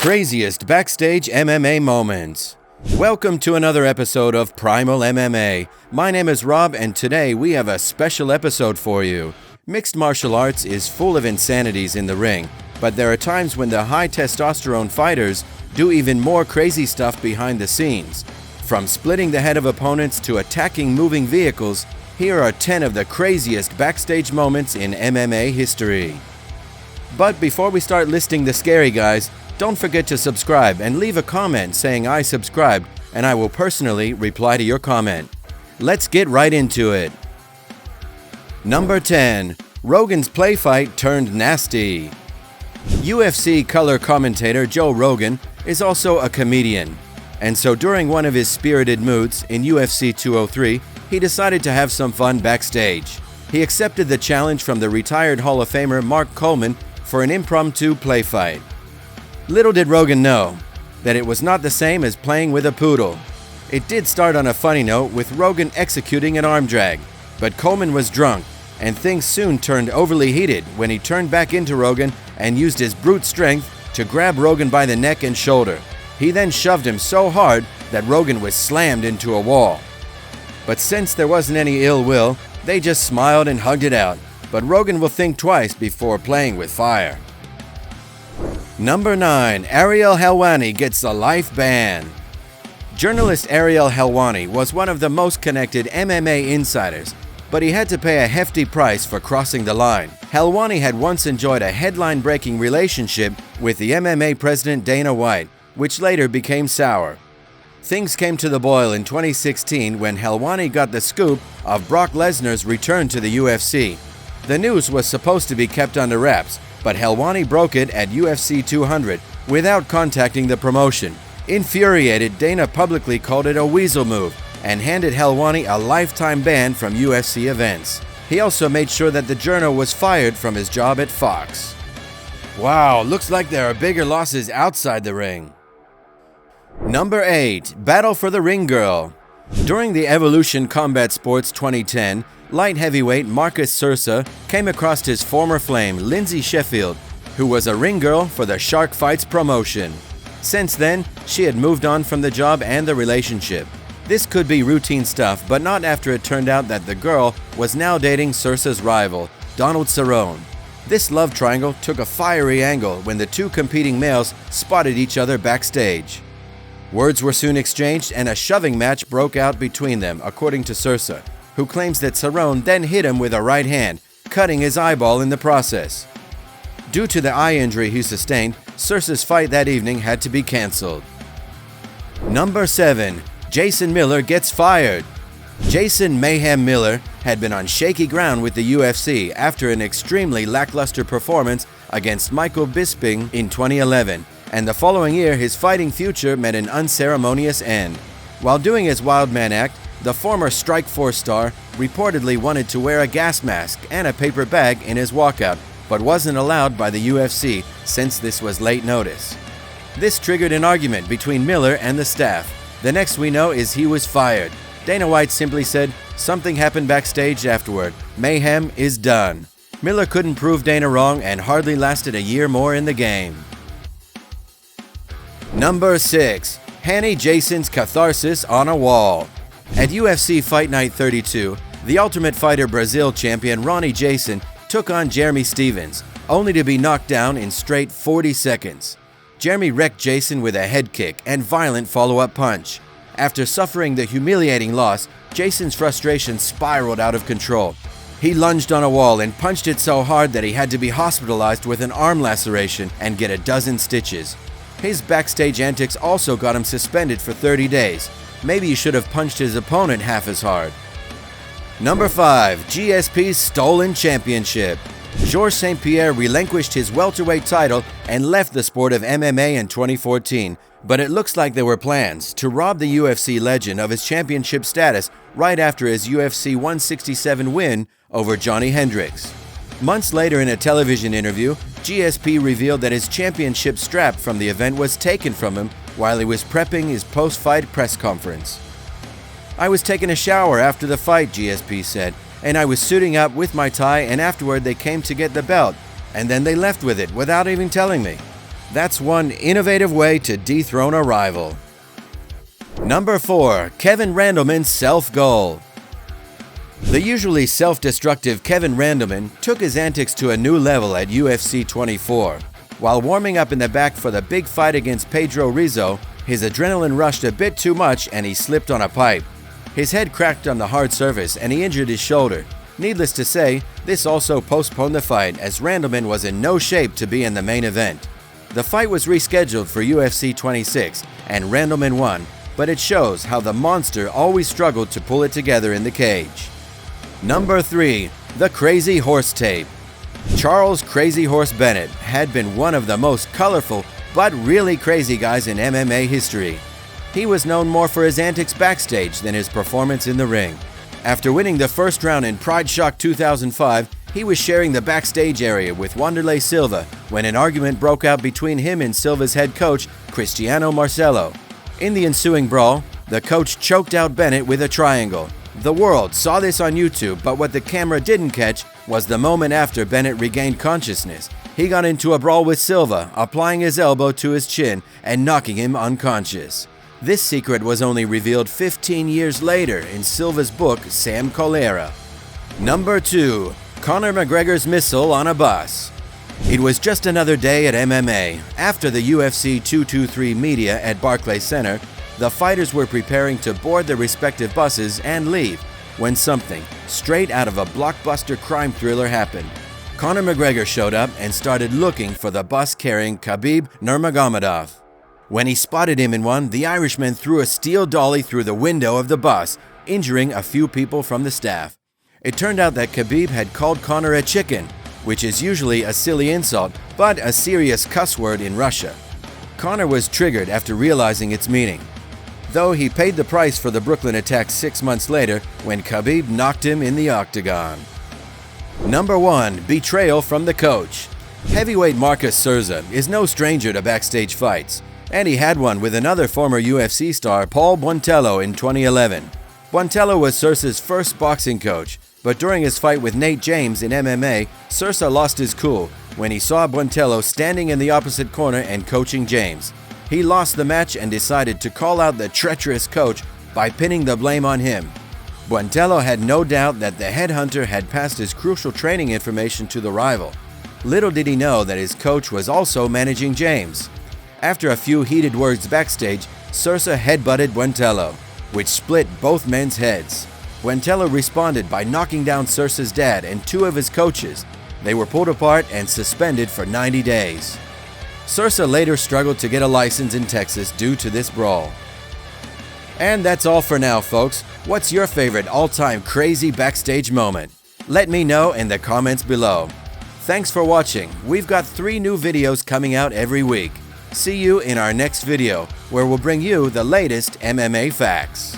craziest backstage MMA moments. Welcome to another episode of Primal MMA. My name is Rob, and today we have a special episode for you. Mixed martial arts is full of insanities in the ring, but there are times when the high testosterone fighters do even more crazy stuff behind the scenes. From splitting the head of opponents to attacking moving vehicles, here are 10 of the craziest backstage moments in MMA history. But before we start listing the scary guys, don't forget to subscribe and leave a comment saying I subscribed, and I will personally reply to your comment. Let's get right into it. Number 10. Rogan's play fight turned nasty. UFC color commentator Joe Rogan is also a comedian, and so during one of his spirited moods in UFC 203, he decided to have some fun backstage. He accepted the challenge from the retired Hall of Famer Mark Coleman for an impromptu play fight. Little did Rogan know that it was not the same as playing with a poodle. It did start on a funny note with Rogan executing an arm drag, but Coleman was drunk, and things soon turned overly heated when he turned back into Rogan and used his brute strength to grab Rogan by the neck and shoulder. He then shoved him so hard that Rogan was slammed into a wall. But since there wasn't any ill will, they just smiled and hugged it out. But Rogan will think twice before playing with fire. Number 9. Ariel Helwani gets a life ban. Journalist Ariel Helwani was one of the most connected MMA insiders, but he had to pay a hefty price for crossing the line. Helwani had once enjoyed a headline-breaking relationship with the MMA president Dana White, which later became sour. Things came to the boil in 2016 when Helwani got the scoop of Brock Lesnar's return to the UFC. The news was supposed to be kept under wraps, but Helwani broke it at UFC 200 without contacting the promotion. Infuriated, Dana publicly called it a weasel move and handed Helwani a lifetime ban from UFC events. He also made sure that the journo was fired from his job at Fox. Wow, looks like there are bigger losses outside the ring. Number 8. Battle for the Ring Girl. During the Evolution Combat Sports 2010, light heavyweight Marcus Sursa came across his former flame, Lindsay Sheffield, who was a ring girl for the Shark Fights promotion. Since then, she had moved on from the job and the relationship. This could be routine stuff, but not after it turned out that the girl was now dating Sursa's rival, Donald Cerrone. This love triangle took a fiery angle when the two competing males spotted each other backstage. Words were soon exchanged and a shoving match broke out between them, according to Sursa, who claims that Cerrone then hit him with a right hand, cutting his eyeball in the process. Due to the eye injury he sustained, Sursa's fight that evening had to be canceled. Number 7. Jason Miller gets fired. Jason Mayhem Miller had been on shaky ground with the UFC after an extremely lackluster performance against Michael Bisping in 2011, and the following year his fighting future met an unceremonious end. While doing his Wild Man act, the former Strikeforce star reportedly wanted to wear a gas mask and a paper bag in his walkout, but wasn't allowed by the UFC since this was late notice. This triggered an argument between Miller and the staff. The next we know is he was fired. Dana White simply said, "Something happened backstage afterward. Mayhem is done." Miller couldn't prove Dana wrong and hardly lasted a year more in the game. Number 6. Hannie Jason's Catharsis on a wall. At UFC Fight Night 32, the Ultimate Fighter Brazil champion Ronnie Jason took on Jeremy Stephens, only to be knocked down in straight 40 seconds. Jeremy wrecked Jason with a head kick and violent follow-up punch. After suffering the humiliating loss, Jason's frustration spiraled out of control. He lunged on a wall and punched it so hard that he had to be hospitalized with an arm laceration and get a dozen stitches. His backstage antics also got him suspended for 30 days. Maybe he should have punched his opponent half as hard. Number 5. GSP's stolen championship. Georges St. Pierre relinquished his welterweight title and left the sport of MMA in 2014, but it looks like there were plans to rob the UFC legend of his championship status right after his UFC 167 win over Johnny Hendricks. Months later, in a television interview, GSP revealed that his championship strap from the event was taken from him while he was prepping his post-fight press conference. "I was taking a shower after the fight," GSP said, "and I was suiting up with my tie, and afterward they came to get the belt, and then they left with it without even telling me. That's one innovative way to dethrone a rival. Number 4. Kevin Randleman's self-goal. The usually self-destructive Kevin Randleman took his antics to a new level at UFC 24. While warming up in the back for the big fight against Pedro Rizzo, his adrenaline rushed a bit too much and he slipped on a pipe. His head cracked on the hard surface and he injured his shoulder. Needless to say, this also postponed the fight as Randleman was in no shape to be in the main event. The fight was rescheduled for UFC 26 and Randleman won, but it shows how the monster always struggled to pull it together in the cage. Number 3. The Crazy Horse Tape. Charles Crazy Horse Bennett had been one of the most colorful but really crazy guys in MMA history. He was known more for his antics backstage than his performance in the ring. After winning the first round in Pride Shock 2005, he was sharing the backstage area with Wanderlei Silva when an argument broke out between him and Silva's head coach, Cristiano Marcelo. In the ensuing brawl, the coach choked out Bennett with a triangle. The world saw this on YouTube, but what the camera didn't catch was the moment after Bennett regained consciousness. He got into a brawl with Silva, applying his elbow to his chin and knocking him unconscious. This secret was only revealed 15 years later in Silva's book, Sam Colera. Number 2. Conor McGregor's missile on a bus. It was just another day at MMA. After the UFC 223 media at Barclays Center, the fighters were preparing to board their respective buses and leave when something straight out of a blockbuster crime thriller happened. Conor McGregor showed up and started looking for the bus carrying Khabib Nurmagomedov. When he spotted him in one, the Irishman threw a steel dolly through the window of the bus, injuring a few people from the staff. It turned out that Khabib had called Conor a chicken, which is usually a silly insult, but a serious cuss word in Russia. Conor was triggered after realizing its meaning, though he paid the price for the Brooklyn attack 6 months later when Khabib knocked him in the octagon. Number 1. Betrayal from the coach. Heavyweight Marcus Surza is no stranger to backstage fights, and he had one with another former UFC star, Paul Buentello, in 2011. Buentello was Surza's first boxing coach, but during his fight with Nate James in MMA, Surza lost his cool when he saw Buentello standing in the opposite corner and coaching James. He lost the match and decided to call out the treacherous coach by pinning the blame on him. Buentello had no doubt that the headhunter had passed his crucial training information to the rival. Little did he know that his coach was also managing James. After a few heated words backstage, Surza headbutted Buentello, which split both men's heads. Buentello responded by knocking down Surza's dad and 2 of his coaches. They were pulled apart and suspended for 90 days. Surza later struggled to get a license in Texas due to this brawl. And that's all for now, folks. What's your favorite all-time crazy backstage moment? Let me know in the comments below. Thanks for watching. We've got 3 new videos coming out every week. See you in our next video, where we'll bring you the latest MMA facts.